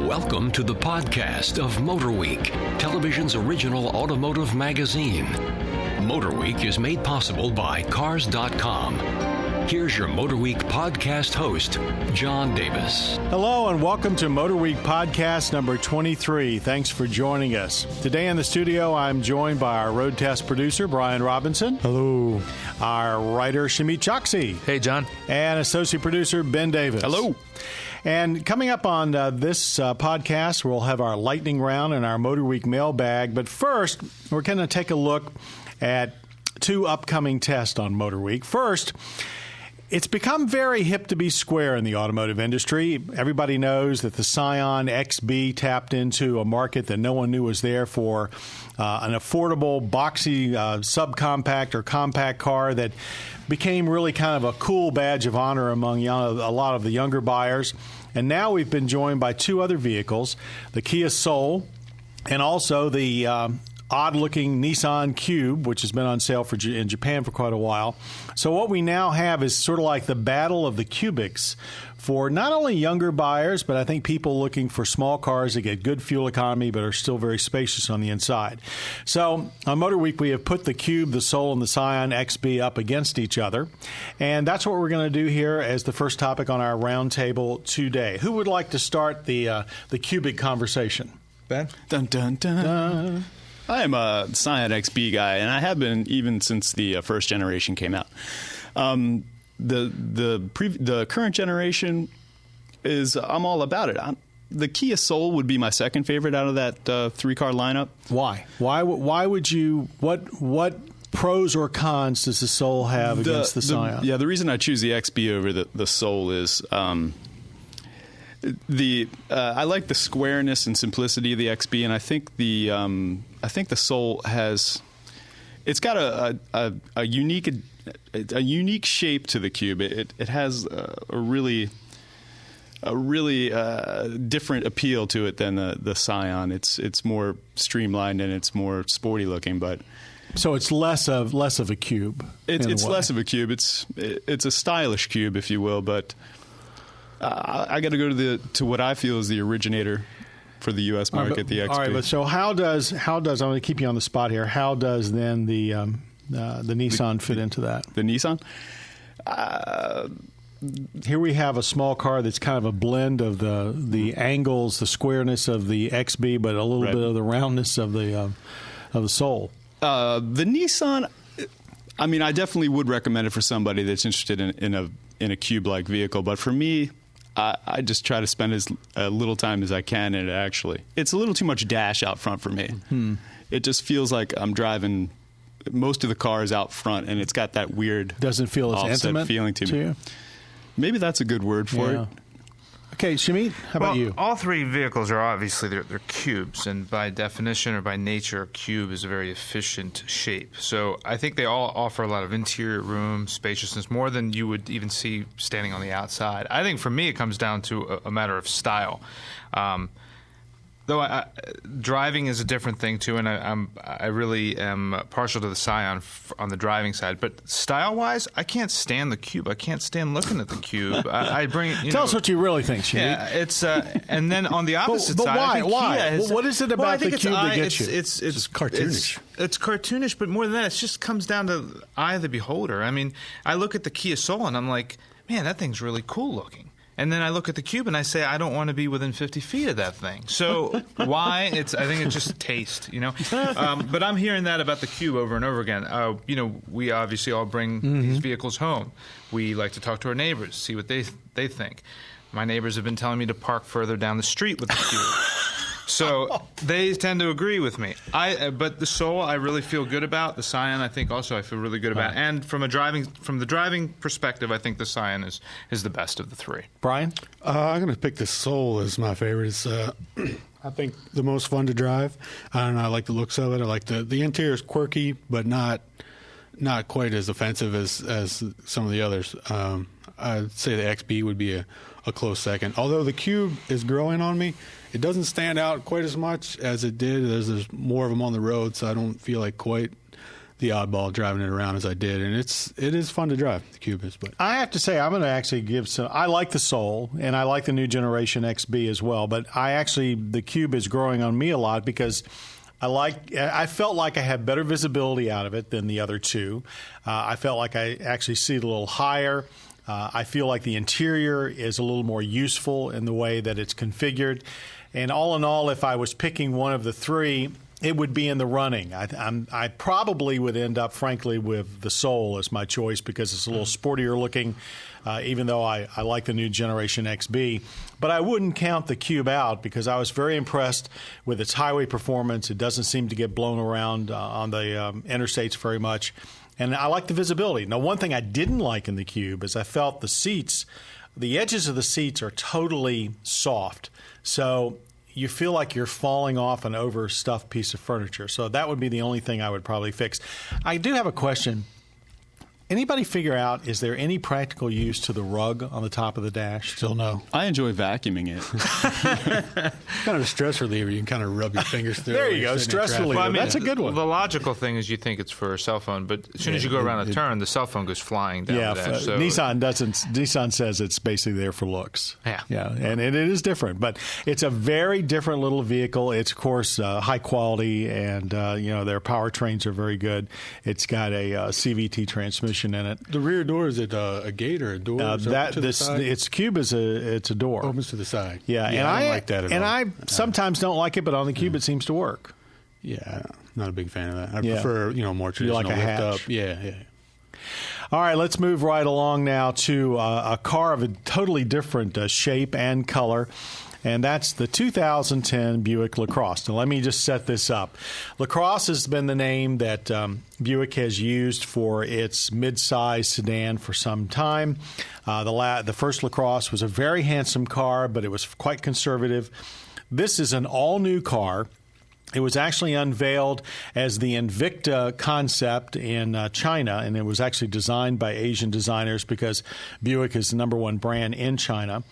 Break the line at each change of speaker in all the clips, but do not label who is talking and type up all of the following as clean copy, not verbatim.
Welcome to the podcast of MotorWeek, television's original automotive magazine. MotorWeek is made possible by Cars.com. Here's your MotorWeek podcast host, John Davis.
Hello and welcome to MotorWeek podcast number 23. Thanks for joining us. Today in the studio, I'm joined by our road test producer, Brian Robinson.
Hello.
Our writer, Shamit Choksi.
Hey, John.
And associate producer, Ben Davis.
Hello.
And coming up on this podcast, we'll have our lightning round and our MotorWeek mailbag. But first, we're going to take a look at two upcoming tests on MotorWeek. First, it's become very hip to be square in the automotive industry. Everybody knows that the Scion XB tapped into a market that no one knew was there for an affordable, boxy, subcompact or compact car that became really kind of a cool badge of honor among a lot of the younger buyers. And now we've been joined by two other vehicles, the Kia Soul and also the odd-looking Nissan Cube, which has been on sale in Japan for quite a while. So what we now have is sort of like the battle of the Cubics for not only younger buyers, but I think people looking for small cars that get good fuel economy but are still very spacious on the inside. So on MotorWeek, we have put the Cube, the Soul, and the Scion XB up against each other. And that's what we're going to do here as the first topic on our roundtable today. Who would like to start the Cubic conversation?
Ben?
Dun, dun, dun. I am a Scion XB guy, and I have been even since the first generation came out. The current generation is I'm all about it. The Kia Soul would be my second favorite out of that three-car lineup.
Why? Why would you? What pros or cons does the Soul have against the Scion?
The reason I choose the XB over the Soul is I like the squareness and simplicity of the XB, and I think the Soul has got a unique shape to the Cube. It has a really different appeal to it than the Scion. It's more streamlined and it's more sporty looking, but.
So it's less of a Cube.
It's less of a Cube. It's a stylish Cube, if you will, but. I got to go to what I feel is the originator for the U.S. market, the XB.
All right, but so how does I'm going to keep you on the spot here. How does then the Nissan fit into that?
The Nissan?
Here we have a small car that's kind of a blend of the angles, the squareness of the XB, but a little bit of the roundness of the Soul.
The Nissan, I mean, I definitely would recommend it for somebody that's interested in a Cube-like vehicle, but for me, I just try to spend as little time as I can in it, actually. It's a little too much dash out front for me. It just feels like I'm driving most of the cars out front, and it's got that weird
doesn't feel as intimate
feeling to me.
You?
Maybe that's a good word for it.
Okay, Shamit, how about you?
All three vehicles are obviously they're cubes, and by definition or by nature, a cube is a very efficient shape. So I think they all offer a lot of interior room, spaciousness, more than you would even see standing on the outside. I think for me, it comes down to a matter of style. Though driving is a different thing too, and I really am partial to the Scion on the driving side. But style-wise, I can't stand the Cube. I can't stand looking at the Cube. I bring
Tell us what you really think, Shamit.
Yeah, it's and then on the opposite
but
side,
why?
I think
Why?
Kia has,
what is it about the Cube that gets you?
It's
cartoonish.
It's cartoonish, but more than that, it just comes down to the eye of the beholder. I mean, I look at the Kia Soul and I'm like, man, that thing's really cool looking. And then I look at the Cube and I say, I don't want to be within 50 feet of that thing. So why? I think it's just taste, you know. But I'm hearing that about the Cube over and over again. We obviously all bring these vehicles home. We like to talk to our neighbors, see what they think. My neighbors have been telling me to park further down the street with the Cube. So they tend to agree with me. But the Soul, I really feel good about. The Scion, I think also I feel really good about. And from the driving perspective, I think the Scion is the best of the three.
Brian?
I'm going to pick the Soul as my favorite. It's, I think the most fun to drive. I don't know. I like the looks of it. I like the interior is quirky, but not quite as offensive as some of the others. I'd say the XB would be a close second. Although the Cube is growing on me, it doesn't stand out quite as much as it did. There's more of them on the road, so I don't feel like quite the oddball driving it around as I did, and it is fun to drive, the Cube is. But
I have to say, I'm going to actually give some. I like the Soul, and I like the new generation XB as well. But the Cube is growing on me a lot because I felt like I had better visibility out of it than the other two. I felt like I actually see it a little higher. I feel like the interior is a little more useful in the way that it's configured. And all in all, if I was picking one of the three, it would be in the running. I probably would end up, frankly, with the Soul as my choice because it's a little sportier looking, even though I like the new generation XB. But I wouldn't count the Cube out because I was very impressed with its highway performance. It doesn't seem to get blown around on the interstates very much. And I like the visibility. Now, one thing I didn't like in the Cube is I felt the edges of the seats are totally soft. So you feel like you're falling off an overstuffed piece of furniture. So that would be the only thing I would probably fix. I do have a question. Anybody figure out, is there any practical use to the rug on the top of the dash?
still no.
I enjoy vacuuming it.
Kind of a stress reliever. You can kind of rub your fingers through.
There you go, stress reliever.
Well, I mean,
that's a good one.
The logical thing is you think it's for a cell phone, but as soon as you go around a turn, the cell phone goes flying down the dash. So
Nissan says it's basically there for looks.
Yeah.
And it is different, but it's a very different little vehicle. It's, of course, high quality, and their powertrains are very good. It's got a CVT transmission in it.
The rear door, is it a gate or a door?
Its Cube it's a door.
Opens to the side.
Yeah, and
I don't like that at all.
And I sometimes don't like it, but on the Cube it seems to work.
Yeah, not a big fan of that. I prefer more traditional
like a
lift
hatch.
up. Yeah.
All right, let's move right along now to a car of a totally different shape and color. And that's the 2010 Buick LaCrosse. Now, let me just set this up. LaCrosse has been the name that Buick has used for its midsize sedan for some time. The first LaCrosse was a very handsome car, but it was quite conservative. This is an all-new car. It was actually unveiled as the Invicta concept in China, and it was actually designed by Asian designers because Buick is the number one brand in China.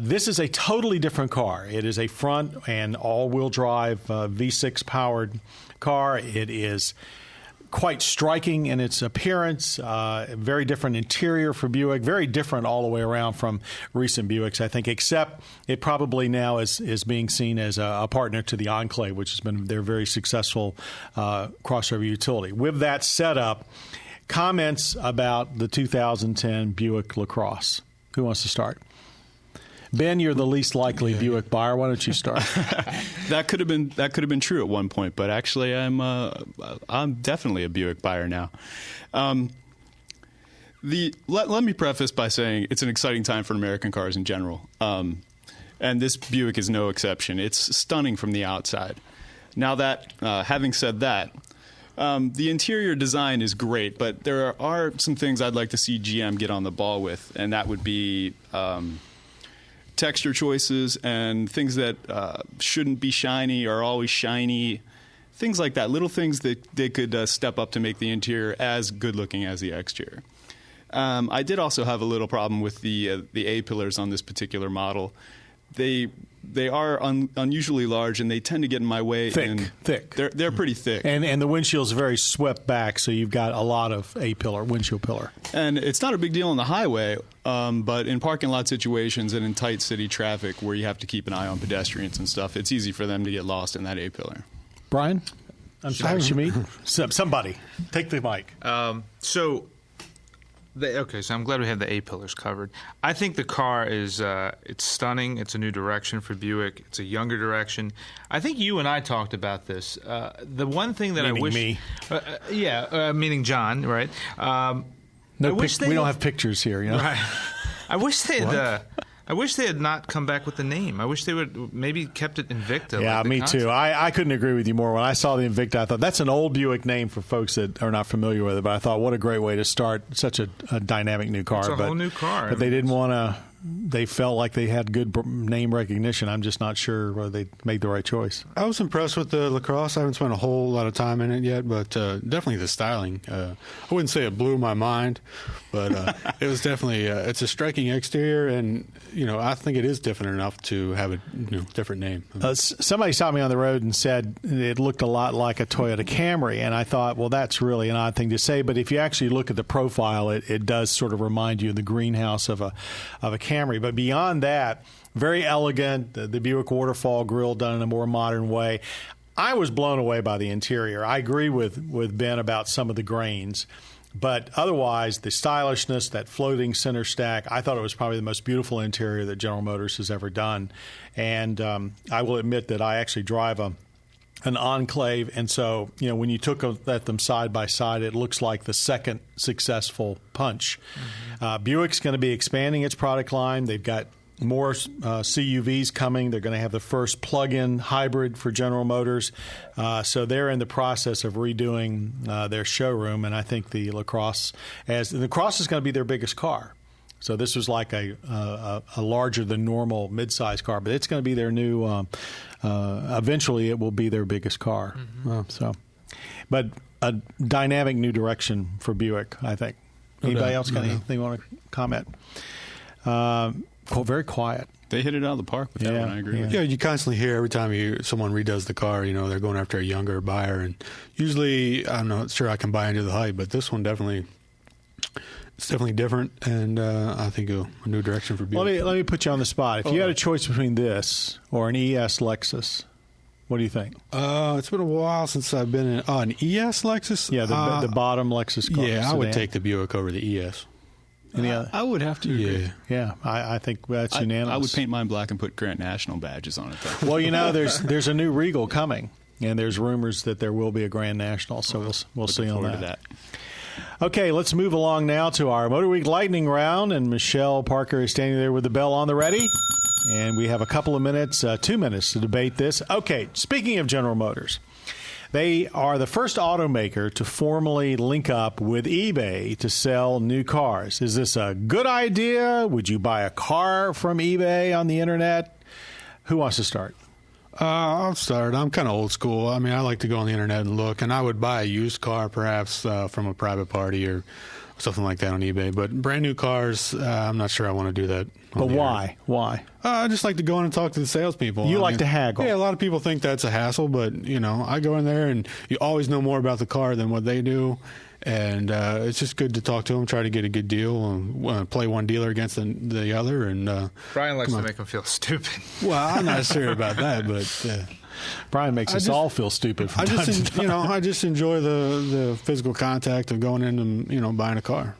This is a totally different car. It is a front and all-wheel drive V6 powered car. It is quite striking in its appearance, very different interior for Buick, very different all the way around from recent Buicks, I think, except it probably now is being seen as a partner to the Enclave, which has been their very successful crossover utility. With that setup, comments about the 2010 Buick LaCrosse. Who wants to start? Ben, you're the least likely Buick buyer. Why don't you start?
That could have been true at one point, but actually, I'm definitely a Buick buyer now. Let me preface by saying it's an exciting time for American cars in general, and this Buick is no exception. It's stunning from the outside. Now that, having said that, the interior design is great, but there are some things I'd like to see GM get on the ball with, and that would be texture choices and things that shouldn't be shiny are always shiny, things like that, little things that they could step up to make the interior as good looking as the exterior. I did also have a little problem with the A-pillars on this particular model. They are unusually large, and they tend to get in my way.
Thick.
They're pretty thick.
And the windshield's very swept back, so you've got a lot of windshield pillar.
And it's not a big deal on the highway, but in parking lot situations and in tight city traffic where you have to keep an eye on pedestrians and stuff, it's easy for them to get lost in that A-pillar.
Brian? I'm sorry, Shami? Somebody. Take the mic.
So I'm glad we had the A-pillars covered. I think the car is it's stunning. It's a new direction for Buick. It's a younger direction. I think you and I talked about this. The one thing that
meaning
I wish...
me.
Meaning John, right?
We don't have pictures here, you know?
Right. I wish they had... I wish they had not come back with the name. I wish they would maybe kept it Invicta.
Yeah,
like
me too. I couldn't agree with you more. When I saw the Invicta, I thought that's an old Buick name for folks that are not familiar with it. But I thought, what a great way to start such a dynamic new car.
It's a whole new car.
But they didn't want to they felt like they had good name recognition. I'm just not sure whether they made the right choice.
I was impressed with the LaCrosse. I haven't spent a whole lot of time in it yet, but definitely the styling. I wouldn't say it blew my mind, but it was definitely it's a striking exterior, and I think it is different enough to have a different name.
Somebody stopped me on the road and said it looked a lot like a Toyota Camry, and I thought, well, that's really an odd thing to say. But if you actually look at the profile, it does sort of remind you of the greenhouse of a Camry. But beyond that, very elegant. The Buick waterfall grille done in a more modern way. I was blown away by the interior. I agree with Ben about some of the grains. But otherwise, the stylishness, that floating center stack, I thought it was probably the most beautiful interior that General Motors has ever done. And I will admit that I actually drive an Enclave, and so when you took at them side by side, it looks like the second successful Punch. Mm-hmm. Buick's going to be expanding its product line. They've got more CUVs coming. They're going to have the first plug-in hybrid for General Motors. So they're in the process of redoing their showroom, and I think the LaCrosse is going to be their biggest car. So this was like a larger than normal midsize car, but it's going to be their new. Eventually, it will be their biggest car. Mm-hmm. But a dynamic new direction for Buick, I think. Anybody else got anything you want to comment? Very quiet.
They hit it out of the park with that one. I agree with you.
Yeah, you constantly hear every time someone redoes the car, they're going after a younger buyer, and usually I'm not sure I can buy into the hype, but this one definitely. It's definitely different, and I think a new direction for Buick.
Let me put you on the spot. If you had a choice between this or an ES Lexus, what do you think?
It's been a while since I've been in an ES Lexus.
Yeah, the bottom Lexus car.
Yeah, I would take the Buick over the ES.
I would have to agree.
Yeah, I think that's unanimous.
I would paint mine black and put Grant National badges on it, though.
Well, there's a new Regal coming, and there's rumors that there will be a Grand National, so we'll see on that. Okay, let's move along now to our MotorWeek lightning round, and Michelle Parker is standing there with the bell on the ready, and we have a couple of minutes, 2 minutes to debate this. Okay, speaking of General Motors, they are the first automaker to formally link up with eBay to sell new cars. Is this a good idea? Would you buy a car from eBay on the internet? Who wants to start?
I'll start. I'm kind of old school. I mean, I like to go on the internet and look, and I would buy a used car perhaps from a private party or something like that on eBay. But brand new cars, I'm not sure I want to do that.
But why? Why?
I just like to go in and talk to the salespeople.
You like to haggle.
Yeah, a lot of people think that's a hassle, but, I go in there and you always know more about the car than what they do. And it's just good to talk to them, try to get a good deal, and play one dealer against the other. And
Brian likes to make them feel stupid.
Well, I'm not sure about that, but
Brian makes us all feel stupid from time to time.
I just enjoy the physical contact of going in and buying a car.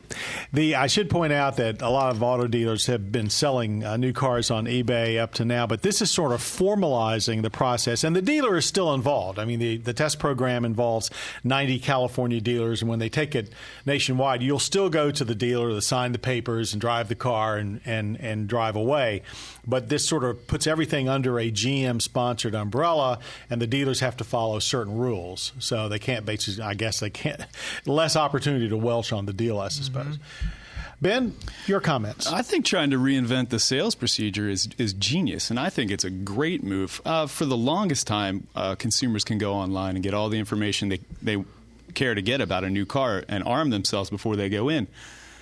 I should point out that a lot of auto dealers have been selling new cars on eBay up to now, but this is sort of formalizing the process, and the dealer is still involved. I mean, the test program involves 90 California dealers, and when they take it nationwide, you'll still go to the dealer to sign the papers and drive the car and drive away. But this sort of puts everything under a GM-sponsored umbrella, and the dealers have to follow certain rules. So they can't basically, I guess they can't, less opportunity to welch on the deal, I suppose. Mm-hmm. Ben, your comments.
I think trying to reinvent the sales procedure is genius, and I think it's a great move. For the longest time, consumers can go online and get all the information they care to get about a new car and arm themselves before they go in.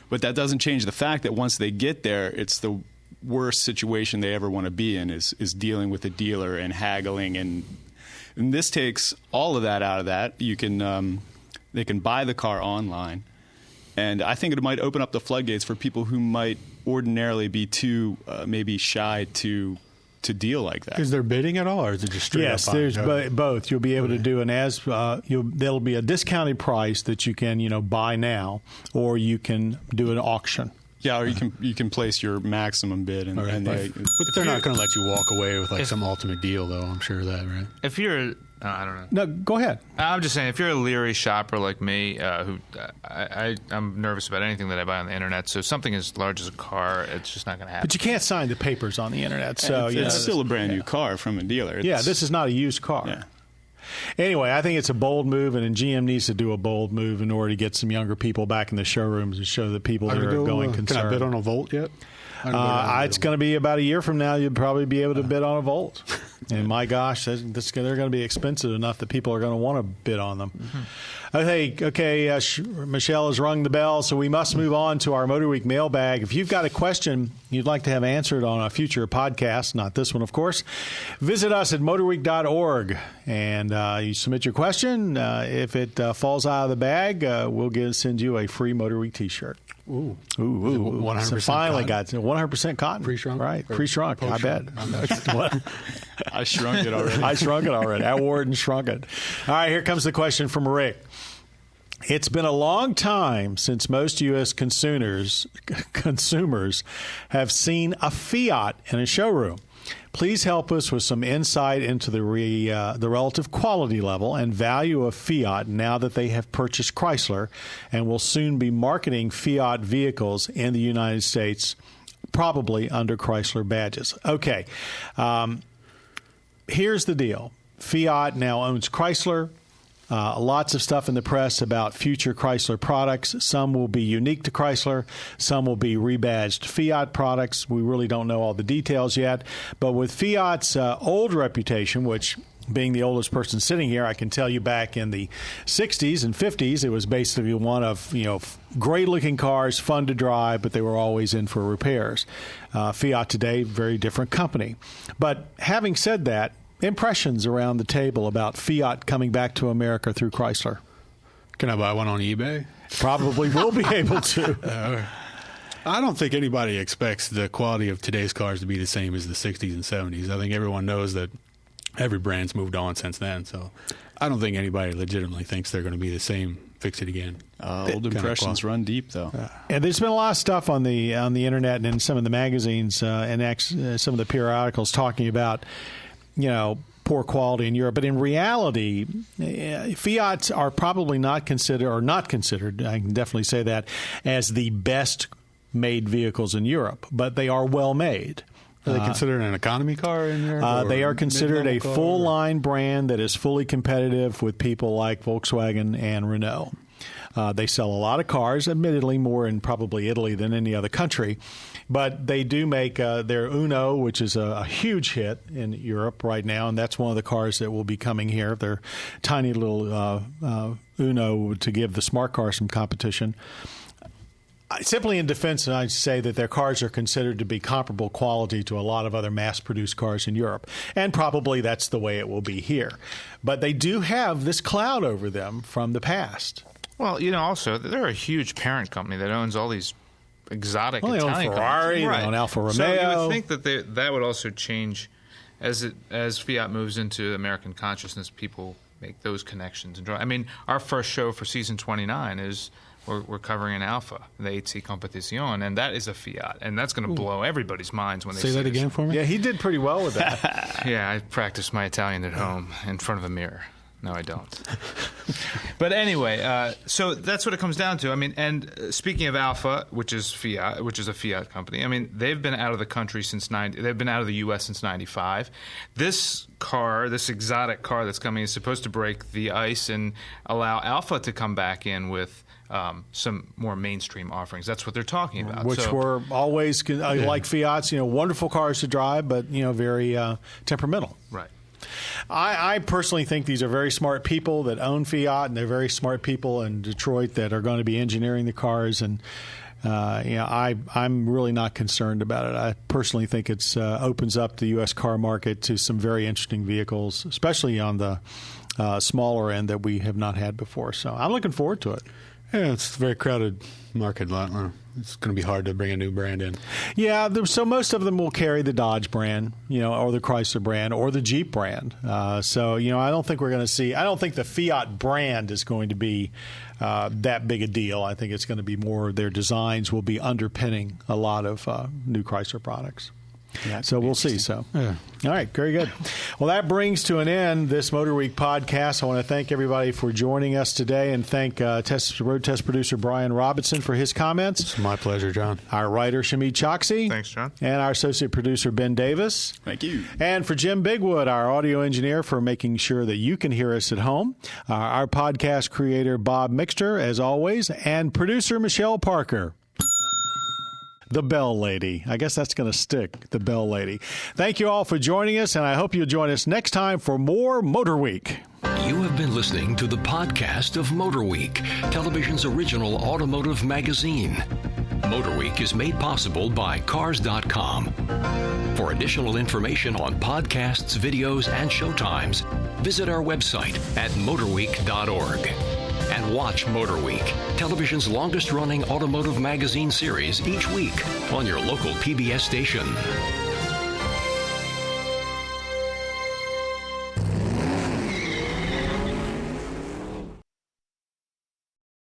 But that doesn't change the fact that once they get there, it's the worst situation they ever want to be in is dealing with a dealer and haggling, and this takes all of that out of that. You can they can buy the car online, and I think it might open up the floodgates for people who might ordinarily be too maybe shy to deal like that.
Is there bidding at all, or is it just straight
yes,
up?
Yes, there's both. You'll be able to do there'll be a discounted price that you can buy now, or you can do an auction.
Yeah, or you can place your maximum bid,
but they're not going to let you walk away with some ultimate deal, though. I'm sure of that, right?
If you're, I don't know.
No, go ahead.
I'm just saying, if you're a leery shopper like me, who I'm nervous about anything that I buy on the internet. So something as large as a car, it's just not going to happen.
But you can't sign the papers on the internet. So
it's still a brand new car from a dealer.
This is not a used car.
Yeah.
Anyway, I think it's a bold move, and GM needs to do a bold move in order to get some younger people back in the showrooms and show the people that are going concerned.
Can I bid on a Volt yet?
It's going to be about a year from now. You'll probably be able to bid on a Volt. And my gosh, they're going to be expensive enough that people are going to want to bid on them. Okay, Michelle has rung the bell, so we must move on to our MotorWeek mailbag. If you've got a question you'd like to have answered on a future podcast, not this one, of course, visit us at motorweek.org, and you submit your question. If it falls out of the bag, we'll send you a free MotorWeek T-shirt.
Ooh.
100% so finally cotton. Got 100% cotton.
Pre-shrunk?
Right, pre-shrunk. I bet.
I shrunk it already.
I wore it and shrunk it. All right, here comes the question from Rick. It's been a long time since most U.S. consumers have seen a Fiat in a showroom. Please help us with some insight into the relative quality level and value of Fiat now that they have purchased Chrysler and will soon be marketing Fiat vehicles in the United States, probably under Chrysler badges. Okay, here's the deal. Fiat now owns Chrysler. Lots of stuff in the press about future Chrysler products. Some will be unique to Chrysler. Some will be rebadged Fiat products. We really don't know all the details yet. But with Fiat's old reputation, which being the oldest person sitting here, I can tell you back in the 60s and 50s, it was basically one of, great-looking cars, fun to drive, but they were always in for repairs. Fiat today, very different company. But having said that, impressions around the table about Fiat coming back to America through Chrysler.
Can I buy one on eBay?
Probably will be able to.
I don't think anybody expects the quality of today's cars to be the same as the 60s and 70s. I think everyone knows that every brand's moved on since then. So I don't think anybody legitimately thinks they're going to be the same. Fix it again.
Old impressions run deep, though.
And there's been a lot of stuff on the internet and in some of the magazines and some of the periodicals talking about poor quality in Europe. But in reality, Fiats are probably not considered, I can definitely say that, as the best made vehicles in Europe. But they are well made.
Are they considered an economy car in Europe?
They are considered a full-line brand that is fully competitive with people like Volkswagen and Renault. They sell a lot of cars, admittedly more in probably Italy than any other country. But they do make their Uno, which is a huge hit in Europe right now, and that's one of the cars that will be coming here. Their tiny little Uno to give the smart car some competition. Simply in defense, I say that their cars are considered to be comparable quality to a lot of other mass-produced cars in Europe, and probably that's the way it will be here. But they do have this cloud over them from the past.
Well, also, they're a huge parent company that owns all these exotic
Italian companies. They own Ferrari, they own Alfa Romeo.
So you would think that that would also change as Fiat moves into American consciousness. People make those connections and draw. I mean, our first show for season 29 is we're covering an Alfa, the 8C Competizione, and that is a Fiat, and that's going to blow everybody's minds when they see
that again for me.
Yeah, he did pretty well with that.
Yeah, I practiced my Italian at home in front of a mirror. No, I don't. But anyway, so that's what it comes down to. I mean, and speaking of Alfa, which is a Fiat company. I mean, they've been out of the country since they've been out of the U.S. since '95. This car, this exotic car that's coming, is supposed to break the ice and allow Alfa to come back in with some more mainstream offerings. That's what they're talking about.
Which were always like Fiat's, wonderful cars to drive, but very temperamental.
Right.
I personally think these are very smart people that own Fiat, and they're very smart people in Detroit that are going to be engineering the cars. And I'm really not concerned about it. I personally think it opens up the U.S. car market to some very interesting vehicles, especially on the smaller end that we have not had before. So I'm looking forward to it.
Yeah, it's a very crowded market. It's going to be hard to bring a new brand in.
Yeah, so most of them will carry the Dodge brand, or the Chrysler brand, or the Jeep brand. So I don't think we're going to see. I don't think the Fiat brand is going to be that big a deal. I think it's going to be more their designs will be underpinning a lot of new Chrysler products. Yeah, so we'll see. So, yeah. All right, very good. Well, that brings to an end this MotorWeek podcast. I want to thank everybody for joining us today, and thank road test producer Brian Robinson for his comments.
It's my pleasure, John.
Our writer Shamid Choksi.
Thanks, John.
And our associate producer Ben Davis.
Thank you.
And for Jim Bigwood, our audio engineer, for making sure that you can hear us at home. Our podcast creator Bob Mixter, as always, and producer Michelle Parker. the Bell Lady. I guess that's going to stick, the Bell Lady. Thank you all for joining us, and I hope you'll join us next time for more Motor Week.
You have been listening to the podcast of MotorWeek, television's original automotive magazine. MotorWeek is made possible by Cars.com. For additional information on podcasts, videos, and showtimes, visit our website at motorweek.org. And watch MotorWeek, television's longest-running automotive magazine series each week on your local PBS station.